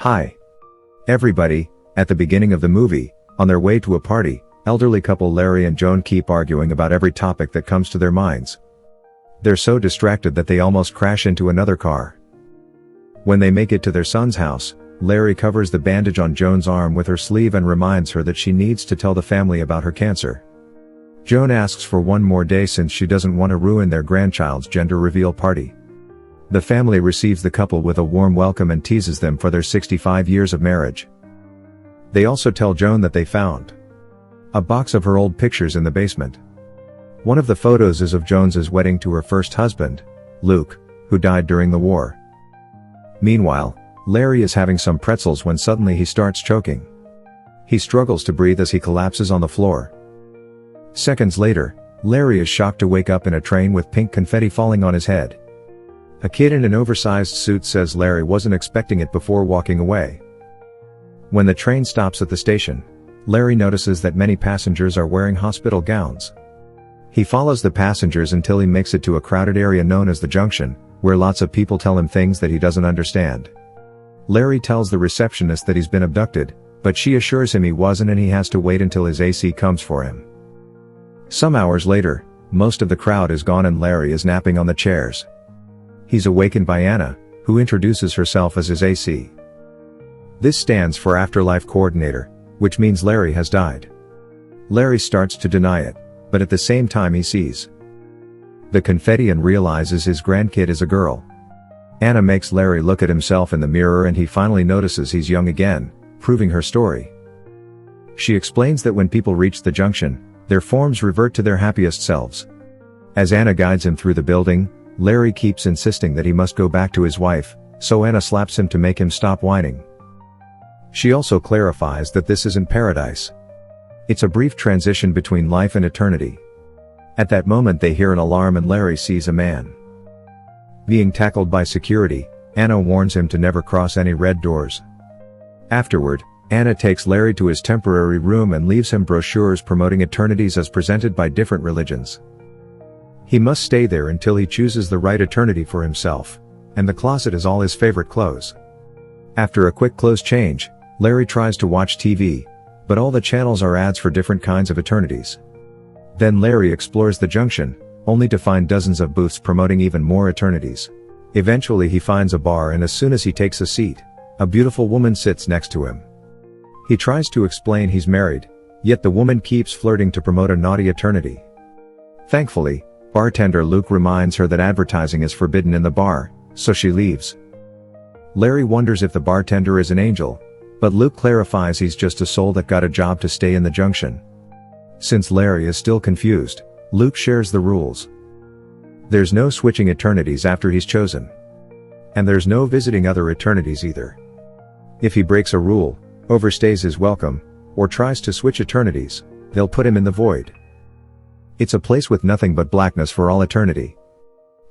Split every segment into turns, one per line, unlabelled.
Hi. Everybody. At the beginning of the movie, on their way to a party, elderly couple Larry and Joan keep arguing about every topic that comes to their minds. They're so distracted that they almost crash into another car. When they make it to their son's house, Larry covers the bandage on Joan's arm with her sleeve and reminds her that she needs to tell the family about her cancer. Joan asks for one more day since she doesn't want to ruin their grandchild's gender reveal party. The family receives the couple with a warm welcome and teases them for their 65 years of marriage. They also tell Joan that they found a box of her old pictures in the basement. One of the photos is of Joan's wedding to her first husband, Luke, who died during the war. Meanwhile, Larry is having some pretzels when suddenly he starts choking. He struggles to breathe as he collapses on the floor. Seconds later, Larry is shocked to wake up in a train with pink confetti falling on his head. A kid in an oversized suit says Larry wasn't expecting it before walking away. When the train stops at the station, Larry notices that many passengers are wearing hospital gowns. He follows the passengers until he makes it to a crowded area known as the Junction, where lots of people tell him things that he doesn't understand. Larry tells the receptionist that he's been abducted, but she assures him he wasn't and he has to wait until his AC comes for him. Some hours later, most of the crowd is gone and Larry is napping on the chairs. He's awakened by Anna, who introduces herself as his AC. This stands for Afterlife Coordinator, which means Larry has died. Larry starts to deny it, but at the same time he sees the confetti and realizes his grandkid is a girl. Anna makes Larry look at himself in the mirror and he finally notices he's young again, proving her story. She explains that when people reach the junction, their forms revert to their happiest selves. As Anna guides him through the building, Larry keeps insisting that he must go back to his wife, so Anna slaps him to make him stop whining. She also clarifies that this isn't paradise. It's a brief transition between life and eternity. At that moment they hear an alarm and Larry sees a man being tackled by security. Anna warns him to never cross any red doors. Afterward, Anna takes Larry to his temporary room and leaves him brochures promoting eternities as presented by different religions. He must stay there until he chooses the right eternity for himself, and the closet is all his favorite clothes. After a quick clothes change, Larry tries to watch TV, but all the channels are ads for different kinds of eternities. Then Larry explores the junction, only to find dozens of booths promoting even more eternities. Eventually he finds a bar and as soon as he takes a seat, a beautiful woman sits next to him. He tries to explain he's married, yet the woman keeps flirting to promote a naughty eternity. Thankfully, bartender Luke reminds her that advertising is forbidden in the bar, so she leaves. Larry wonders if the bartender is an angel, but Luke clarifies he's just a soul that got a job to stay in the junction. Since Larry is still confused, Luke shares the rules. There's no switching eternities after he's chosen. And there's no visiting other eternities either. If he breaks a rule, overstays his welcome, or tries to switch eternities, they'll put him in the void. It's a place with nothing but blackness for all eternity.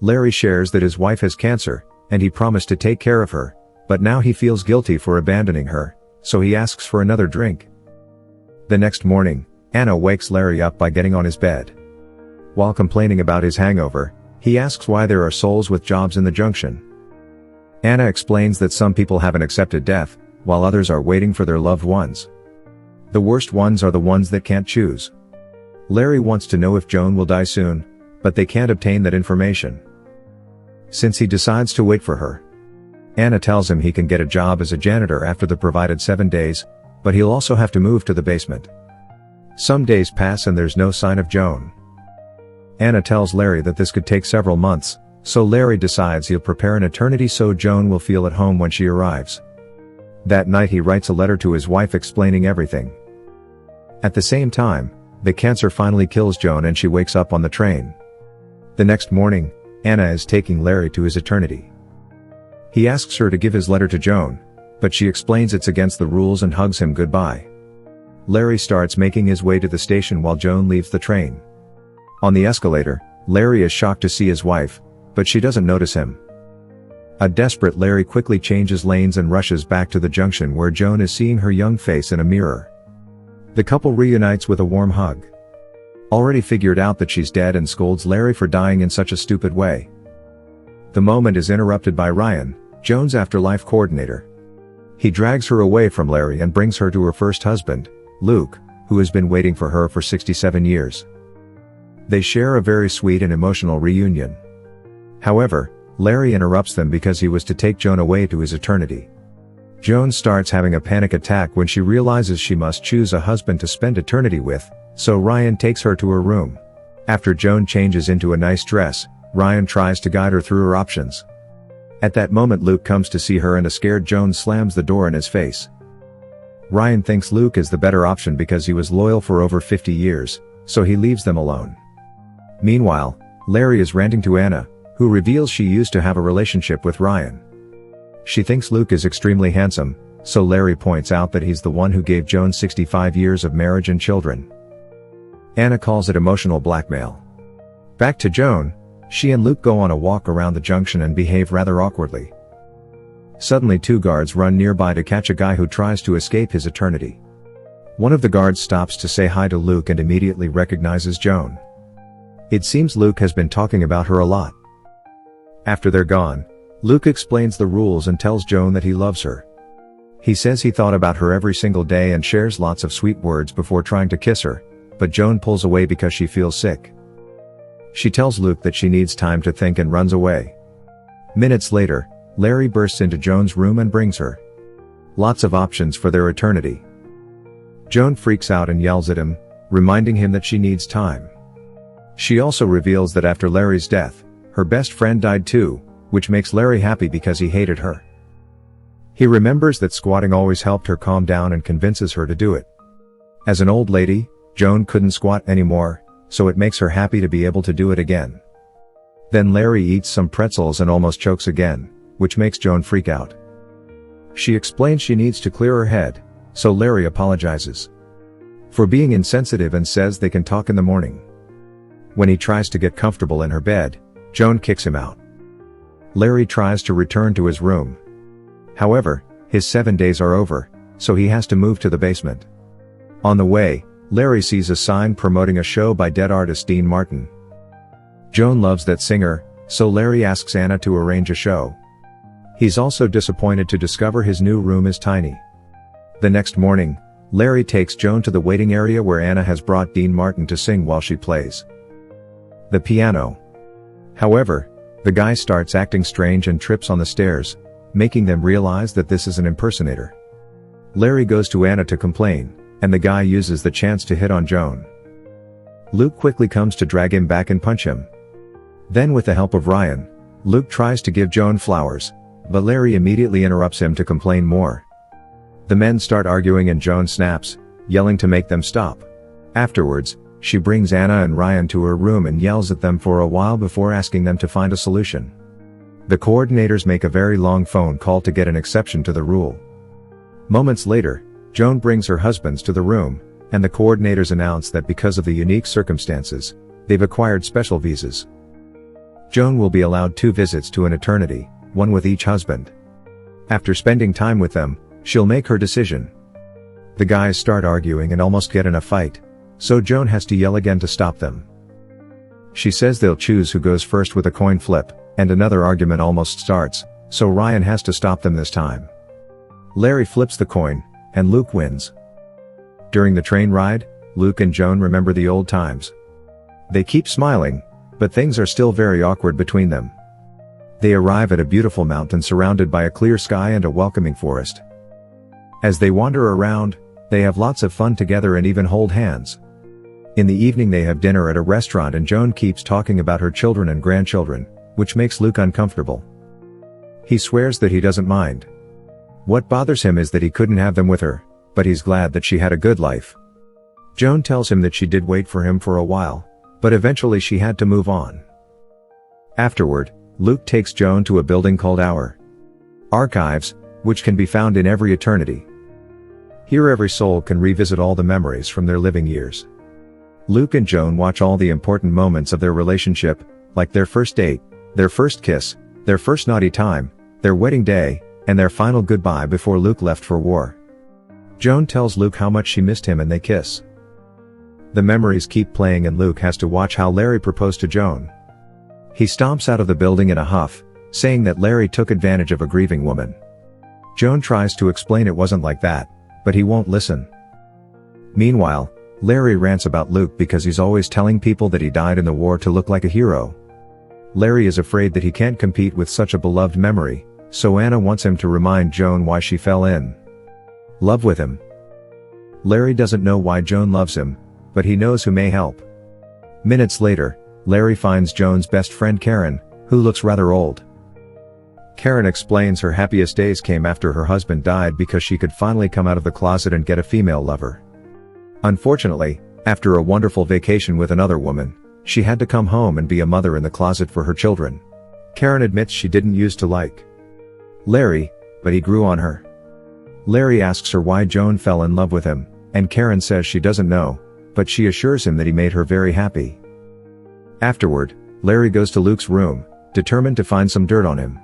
Larry shares that his wife has cancer, and he promised to take care of her, but now he feels guilty for abandoning her, so he asks for another drink. The next morning, Anna wakes Larry up by getting on his bed. While complaining about his hangover, he asks why there are souls with jobs in the junction. Anna explains that some people haven't accepted death, while others are waiting for their loved ones. The worst ones are the ones that can't choose. Larry wants to know if Joan will die soon, but they can't obtain that information. Since he decides to wait for her, Anna tells him he can get a job as a janitor after the provided 7 days, but he'll also have to move to the basement. Some days pass and there's no sign of Joan. Anna tells Larry that this could take several months, so Larry decides he'll prepare an eternity so Joan will feel at home when she arrives. That night he writes a letter to his wife explaining everything. At the same time, the cancer finally kills Joan and she wakes up on the train. The next morning, Anna is taking Larry to his eternity. He asks her to give his letter to Joan, but she explains it's against the rules and hugs him goodbye. Larry starts making his way to the station while Joan leaves the train. On the escalator, Larry is shocked to see his wife, but she doesn't notice him. A desperate Larry quickly changes lanes and rushes back to the junction where Joan is seeing her young face in a mirror. The couple reunites with a warm hug. Already figured out that she's dead and scolds Larry for dying in such a stupid way. The moment is interrupted by Ryan, Joan's afterlife coordinator. He drags her away from Larry and brings her to her first husband, Luke, who has been waiting for her for 67 years. They share a very sweet and emotional reunion. However, Larry interrupts them because he was to take Joan away to his eternity. Joan starts having a panic attack when she realizes she must choose a husband to spend eternity with, so Ryan takes her to her room. After Joan changes into a nice dress, Ryan tries to guide her through her options. At that moment Luke comes to see her and a scared Joan slams the door in his face. Ryan thinks Luke is the better option because he was loyal for over 50 years, so he leaves them alone. Meanwhile, Larry is ranting to Anna, who reveals she used to have a relationship with Ryan. She thinks Luke is extremely handsome, so Larry points out that he's the one who gave Joan 65 years of marriage and children. Anna calls it emotional blackmail. Back to Joan, she and Luke go on a walk around the junction and behave rather awkwardly. Suddenly 2 guards run nearby to catch a guy who tries to escape his eternity. One of the guards stops to say hi to Luke and immediately recognizes Joan. It seems Luke has been talking about her a lot. After they're gone, Luke explains the rules and tells Joan that he loves her. He says he thought about her every single day and shares lots of sweet words before trying to kiss her, but Joan pulls away because she feels sick. She tells Luke that she needs time to think and runs away. Minutes later, Larry bursts into Joan's room and brings her. Lots of options for their eternity. Joan freaks out and yells at him, reminding him that she needs time. She also reveals that after Larry's death, her best friend died too, which makes Larry happy because he hated her. He remembers that squatting always helped her calm down and convinces her to do it. As an old lady, Joan couldn't squat anymore, so it makes her happy to be able to do it again. Then Larry eats some pretzels and almost chokes again, which makes Joan freak out. She explains she needs to clear her head, so Larry apologizes for being insensitive and says they can talk in the morning. When he tries to get comfortable in her bed, Joan kicks him out. Larry tries to return to his room. However, his 7 days are over, so he has to move to the basement. On the way, Larry sees a sign promoting a show by dead artist Dean Martin. Joan loves that singer, so Larry asks Anna to arrange a show. He's also disappointed to discover his new room is tiny. The next morning, Larry takes Joan to the waiting area where Anna has brought Dean Martin to sing while she plays the piano. However, the guy starts acting strange and trips on the stairs, making them realize that this is an impersonator. Larry goes to Anna to complain, and the guy uses the chance to hit on Joan. Luke quickly comes to drag him back and punch him. Then with the help of Ryan, Luke tries to give Joan flowers, but Larry immediately interrupts him to complain more. The men start arguing and Joan snaps, yelling to make them stop. Afterwards, she brings Anna and Ryan to her room and yells at them for a while before asking them to find a solution. The coordinators make a very long phone call to get an exception to the rule. Moments later, Joan brings her husbands to the room, and the coordinators announce that because of the unique circumstances, they've acquired special visas. Joan will be allowed 2 visits to an eternity, 1 with each husband. After spending time with them, she'll make her decision. The guys start arguing and almost get in a fight, so Joan has to yell again to stop them. She says they'll choose who goes first with a coin flip, and another argument almost starts, so Ryan has to stop them this time. Larry flips the coin, and Luke wins. During the train ride, Luke and Joan remember the old times. They keep smiling, but things are still very awkward between them. They arrive at a beautiful mountain surrounded by a clear sky and a welcoming forest. As they wander around, they have lots of fun together and even hold hands. In the evening they have dinner at a restaurant and Joan keeps talking about her children and grandchildren, which makes Luke uncomfortable. He swears that he doesn't mind. What bothers him is that he couldn't have them with her, but he's glad that she had a good life. Joan tells him that she did wait for him for a while, but eventually she had to move on. Afterward, Luke takes Joan to a building called Our Archives, which can be found in every eternity. Here every soul can revisit all the memories from their living years. Luke and Joan watch all the important moments of their relationship, like their first date, their first kiss, their first naughty time, their wedding day, and their final goodbye before Luke left for war. Joan tells Luke how much she missed him and they kiss. The memories keep playing and Luke has to watch how Larry proposed to Joan. He stomps out of the building in a huff, saying that Larry took advantage of a grieving woman. Joan tries to explain it wasn't like that, but he won't listen. Meanwhile, Larry rants about Luke because he's always telling people that he died in the war to look like a hero. Larry is afraid that he can't compete with such a beloved memory, so Anna wants him to remind Joan why she fell in love with him. Larry doesn't know why Joan loves him, but he knows who may help. Minutes later, Larry finds Joan's best friend Karen, who looks rather old. Karen explains her happiest days came after her husband died because she could finally come out of the closet and get a female lover. Unfortunately, after a wonderful vacation with another woman, she had to come home and be a mother in the closet for her children. Karen admits she didn't used to like Larry, but he grew on her. Larry asks her why Joan fell in love with him, and Karen says she doesn't know, but she assures him that he made her very happy. Afterward, Larry goes to Luke's room, determined to find some dirt on him.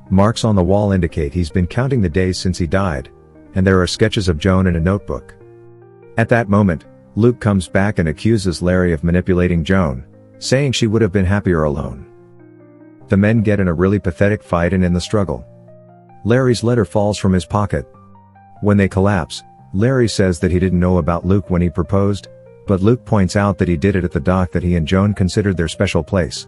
Marks on the wall indicate he's been counting the days since he died, and there are sketches of Joan in a notebook. At that moment, Luke comes back and accuses Larry of manipulating Joan, saying she would have been happier alone. The men get in a really pathetic fight and in the struggle, Larry's letter falls from his pocket. When they collapse, Larry says that he didn't know about Luke when he proposed, but Luke points out that he did it at the dock that he and Joan considered their special place.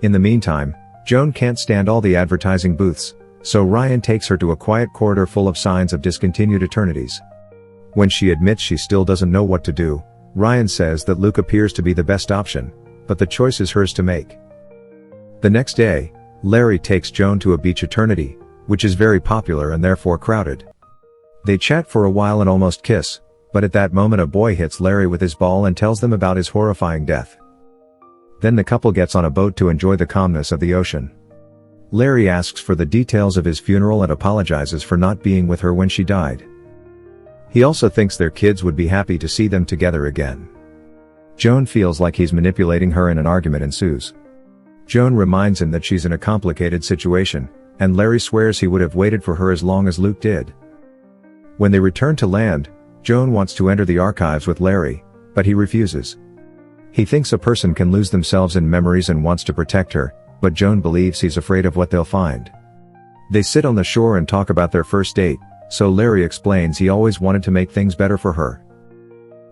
In the meantime, Joan can't stand all the advertising booths, so Ryan takes her to a quiet corridor full of signs of discontinued eternities. When she admits she still doesn't know what to do, Ryan says that Luke appears to be the best option, but the choice is hers to make. The next day, Larry takes Joan to a beach eternity, which is very popular and therefore crowded. They chat for a while and almost kiss, but at that moment a boy hits Larry with his ball and tells them about his horrifying death. Then the couple gets on a boat to enjoy the calmness of the ocean. Larry asks for the details of his funeral and apologizes for not being with her when she died. He also thinks their kids would be happy to see them together again. Joan feels like he's manipulating her and an argument ensues. Joan reminds him that she's in a complicated situation, and Larry swears he would have waited for her as long as Luke did. When they return to land, Joan wants to enter the archives with Larry, but he refuses. He thinks a person can lose themselves in memories and wants to protect her, but Joan believes he's afraid of what they'll find. They sit on the shore and talk about their first date, so Larry explains he always wanted to make things better for her.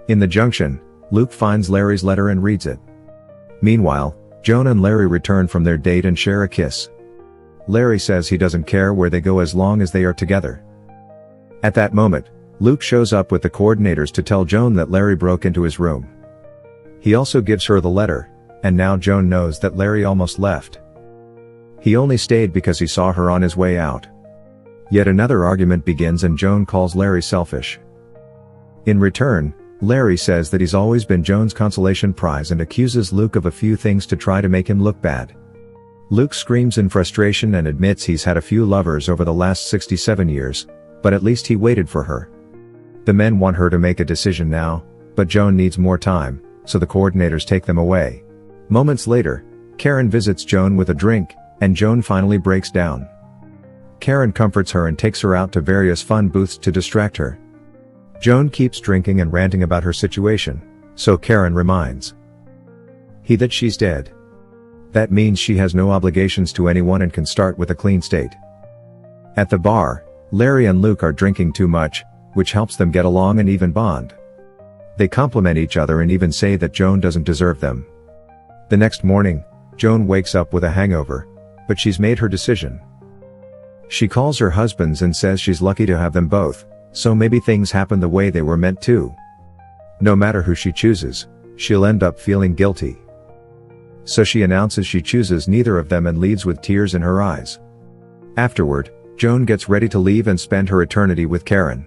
In the junction, Luke finds Larry's letter and reads it. Meanwhile, Joan and Larry return from their date and share a kiss. Larry says he doesn't care where they go as long as they are together. At that moment, Luke shows up with the coordinators to tell Joan that Larry broke into his room. He also gives her the letter, and now Joan knows that Larry almost left. He only stayed because he saw her on his way out. Yet another argument begins and Joan calls Larry selfish. In return, Larry says that he's always been Joan's consolation prize and accuses Luke of a few things to try to make him look bad. Luke screams in frustration and admits he's had a few lovers over the last 67 years, but at least he waited for her. The men want her to make a decision now, but Joan needs more time, so the coordinators take them away. Moments later, Karen visits Joan with a drink, and Joan finally breaks down. Karen comforts her and takes her out to various fun booths to distract her. Joan keeps drinking and ranting about her situation, so Karen reminds he that she's dead. That means she has no obligations to anyone and can start with a clean state. At the bar, Larry and Luke are drinking too much, which helps them get along and even bond. They compliment each other and even say that Joan doesn't deserve them. The next morning, Joan wakes up with a hangover, but she's made her decision. She calls her husbands and says she's lucky to have them both, so maybe things happen the way they were meant to. No matter who she chooses, she'll end up feeling guilty. So she announces she chooses neither of them and leaves with tears in her eyes. Afterward, Joan gets ready to leave and spend her eternity with Karen.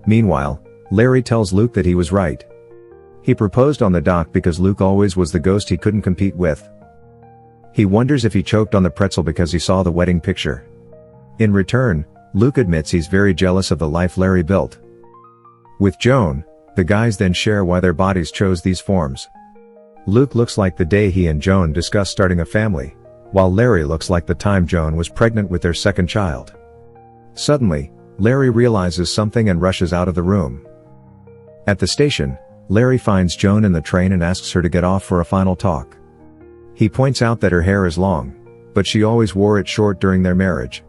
Meanwhile, Larry tells Luke that he was right. He proposed on the dock because Luke always was the ghost he couldn't compete with. He wonders if he choked on the pretzel because he saw the wedding picture. In return, Luke admits he's very jealous of the life Larry built. With Joan, the guys then share why their bodies chose these forms. Luke looks like the day he and Joan discussed starting a family, while Larry looks like the time Joan was pregnant with their second child. Suddenly, Larry realizes something and rushes out of the room. At the station, Larry finds Joan in the train and asks her to get off for a final talk. He points out that her hair is long, but she always wore it short during their marriage.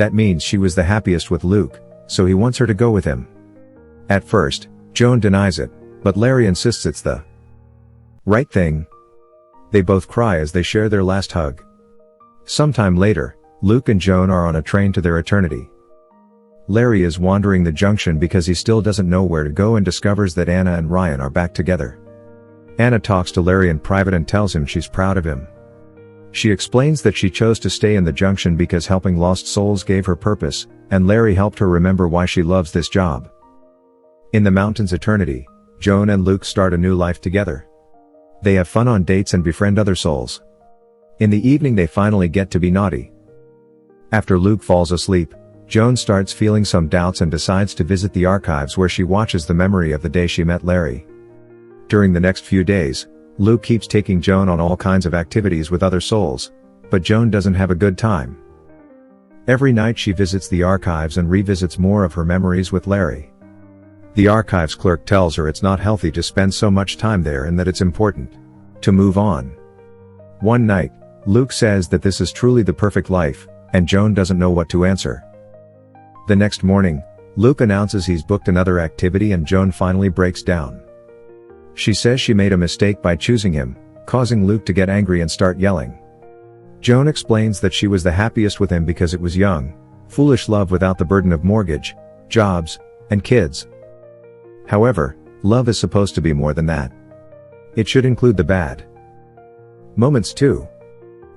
That means she was the happiest with Luke, so he wants her to go with him. At first, Joan denies it, but Larry insists it's the right thing. They both cry as they share their last hug. Sometime later, Luke and Joan are on a train to their eternity. Larry is wandering the junction because he still doesn't know where to go and discovers that Anna and Ryan are back together. Anna talks to Larry in private and tells him she's proud of him. She explains that she chose to stay in the junction because helping lost souls gave her purpose, and Larry helped her remember why she loves this job. In the mountain's eternity, Joan and Luke start a new life together. They have fun on dates and befriend other souls. In the evening they finally get to be naughty. After Luke falls asleep, Joan starts feeling some doubts and decides to visit the archives where she watches the memory of the day she met Larry. During the next few days, Luke keeps taking Joan on all kinds of activities with other souls, but Joan doesn't have a good time. Every night she visits the archives and revisits more of her memories with Larry. The archives clerk tells her it's not healthy to spend so much time there and that it's important to move on. One night, Luke says that this is truly the perfect life, and Joan doesn't know what to answer. The next morning, Luke announces he's booked another activity and Joan finally breaks down. She says she made a mistake by choosing him, causing Luke to get angry and start yelling. Joan explains that she was the happiest with him because it was young, foolish love without the burden of mortgage, jobs, and kids. However, love is supposed to be more than that. It should include the bad moments too.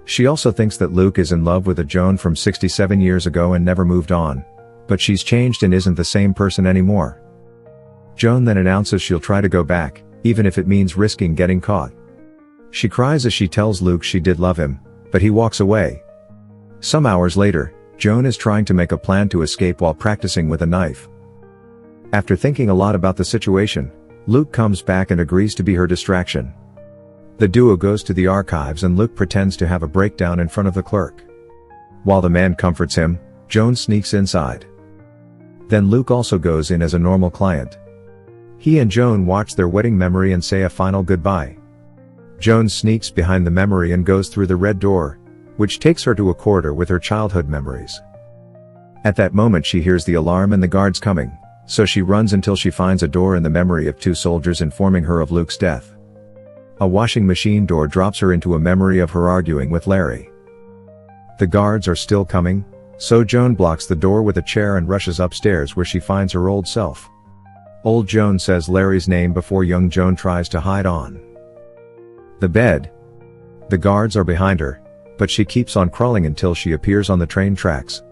She also thinks that Luke is in love with a Joan from 67 years ago and never moved on, but she's changed and isn't the same person anymore. Joan then announces she'll try to go back, even if it means risking getting caught. She cries as she tells Luke she did love him, but he walks away. Some hours later, Joan is trying to make a plan to escape while practicing with a knife. After thinking a lot about the situation, Luke comes back and agrees to be her distraction. The duo goes to the archives and Luke pretends to have a breakdown in front of the clerk. While the man comforts him, Joan sneaks inside. Then Luke also goes in as a normal client. He and Joan watch their wedding memory and say a final goodbye. Joan sneaks behind the memory and goes through the red door, which takes her to a corridor with her childhood memories. At that moment she hears the alarm and the guards coming, so she runs until she finds a door in the memory of two soldiers informing her of Luke's death. A washing machine door drops her into a memory of her arguing with Larry. The guards are still coming, so Joan blocks the door with a chair and rushes upstairs where she finds her old self. Old Joan says Larry's name before young Joan tries to hide on the bed. The guards are behind her, but she keeps on crawling until she appears on the train tracks.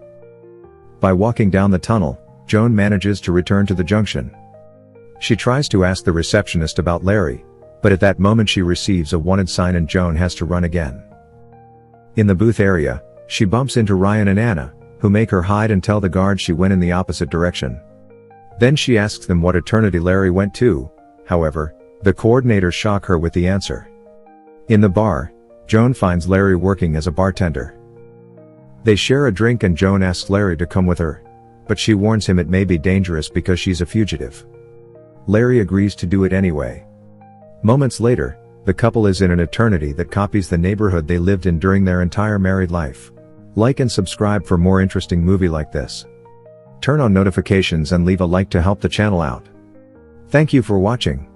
By walking down the tunnel, Joan manages to return to the junction. She tries to ask the receptionist about Larry, but at that moment she receives a wanted sign and Joan has to run again. In the booth area, she bumps into Ryan and Anna, who make her hide and tell the guards she went in the opposite direction. Then she asks them what eternity Larry went to. However, the coordinators shock her with the answer. In the bar, Joan finds Larry working as a bartender. They share a drink and Joan asks Larry to come with her, but she warns him it may be dangerous because she's a fugitive. Larry agrees to do it anyway. Moments later, the couple is in an eternity that copies the neighborhood they lived in during their entire married life. Like and subscribe for more interesting movie like this. Turn on notifications and leave a like to help the channel out. Thank you for watching.